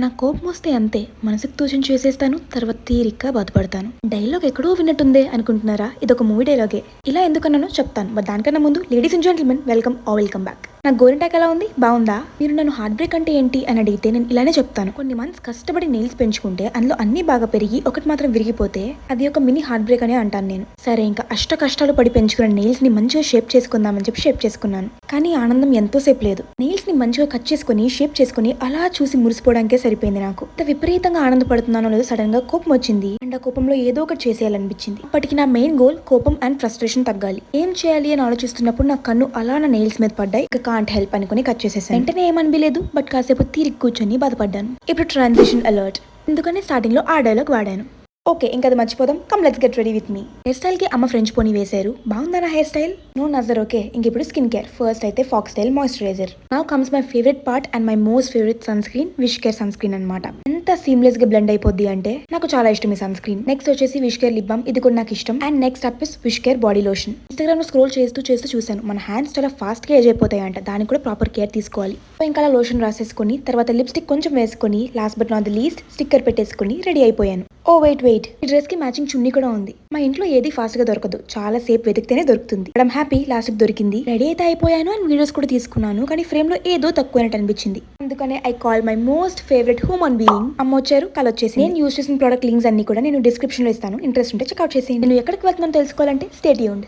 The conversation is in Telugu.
నా కోపం వస్తే అంతే, మనసుకు తోచిన చేసేస్తాను, తర్వాత తీరిగ్గా బాధపడతాను. డైలాగ్ ఎక్కడో విన్నట్టుందే అనుకుంటున్నారా? ఇదొక మూవీ డైలాగే. ఇలా ఎందుకన్నానో చెప్తాను, బట్ దానికన్నా ముందు ladies and gentlemen, welcome back. నా గోరింటాక్ ఎలా ఉంది? బాగుందా? మీరు నన్ను హార్ట్ బ్రేక్ అంటే ఏంటి అని అడిగితే నేను ఇలానే చెప్తాను. కొన్ని మంత్స్ కష్టపడి నెయిల్స్ పెంచుకుంటే అందులో అన్ని బాగా పెరిగి ఒకటి మాత్రం విరిగిపోతే అది ఒక మినీ హార్ట్ బ్రేక్ అనే అంటాను నేను. సరే, ఇంకా కష్టాలు పడి పెంచుకున్న నెయిల్స్ ని మంచిగా షేప్ చేసుకుందామని చెప్పి షేప్ చేసుకున్నాను. కానీ ఆనందం ఎంతోసేపు లేదు. నెయిల్స్ ని మంచిగా కట్ చేసుకుని షేప్ చేసుకుని అలా చూసి మురిసిపోవడానికే సరిపోయింది నాకు. విపరీతంగా ఆనందపడుతున్నానో లేదో సడన్ గా కోపం వచ్చింది అండ్ ఆ కోపంలో ఏదో ఒకటి చేసేయాలనిపించింది. ఇప్పటికి నా మెయిన్ గోల్ కోపం అండ్ ఫ్రస్ట్రేషన్ తగ్గాలి. ఏం చేయాలి అని ఆలోచిస్తున్నప్పుడు నా కన్ను అలా నా నెయిల్స్ మీద పడ్డాయి. కాంట్ హెల్ప్ అనుకుని కట్ చేసేసాను. వెంటనే ఏమనిపించలేదు, బట్ కాసేపు తీరిగి కూర్చొని బాధపడ్డాను. ఇప్పుడు ట్రాన్సిషన్ అలర్ట్, ఎందుకని స్టార్టింగ్ లో ఆ డైలాగ్ వాడాను. ఓకే, ఇంకా అది మర్చిపోదాం. Come let's get ready with me. Hairstyle కి అమ్మ ఫ్రెంచ్ పోనీ వేశారు. బాగుందా నా హెయిర్ స్టైల్? నో నజర్. ఓకే, ఇంక ఇప్పుడు స్కిన్ కేర్. ఫస్ట్ అయితే Foxtale moisturiser. Now comes my favourite part and my most favourite sunscreen, WishCare sunscreen అనమాట. ఎంత సీమ్లెస్ గా బ్లెండ్ అయిపోద్ది అంటే నాకు చాలా ఇష్టం ఈ సన్ స్క్రీన్. నెక్స్ట్ వచ్చేసి విష్ కేర్ లిప్ బామ్, ఇది కూడా నాకు ఇష్టం. And next up is wish care body lotion. Instagram లో స్క్రోల్ చేస్తూ చూసాను, మన హ్యాండ్స్ చాలా ఫాస్ట్ గా ఏజ్ అయిపోతాయంట, దానికి కూడా ప్రాపర్ కేర్ తీసుకోవాలి. ఇంకా అలా లోషన్ రాసేసుకుని తర్వాత లిప్స్టిక్ కొంచెం వేసుకుని last but not the least sticker పెట్టేసుకుని రెడీ అయిపోయాను. ఓ వెయిట్, ఈ డ్రెస్ కి మ్యాచింగ్ చున్నీ కూడా ఉంది. మా ఇంట్లో ఏది ఫాస్ట్ గా దొరకదు, చాలా సేపు వెతికితేనే దొరుకుతుంది. ఐమ్ హ్యాపీ లాస్ట్ కి దొరికింది. రెడీ అయితే అయిపోయాను అండ్ వీడియోస్ కూడా తీసుకున్నాను, కానీ ఫ్రేమ్ లో ఏదో తక్కువైనట్టు అనిపించింది. అందుకనే I call my most favourite human being. అమ్మ వచ్చారు, కల్ వచ్చేసి. నేను యూస్ చేసిన ప్రోడక్ట్ లింక్స్ అన్ని కూడా నేను డిస్క్రిప్షన్ లో ఇస్తాను, ఇంట్రెస్ట్ ఉంటే చెక్అౌట్ చేసి. నేను ఎక్కడికి వెళ్తున్నాను తెలుసుకోవాలంటే స్టే ట్యూన్డ్.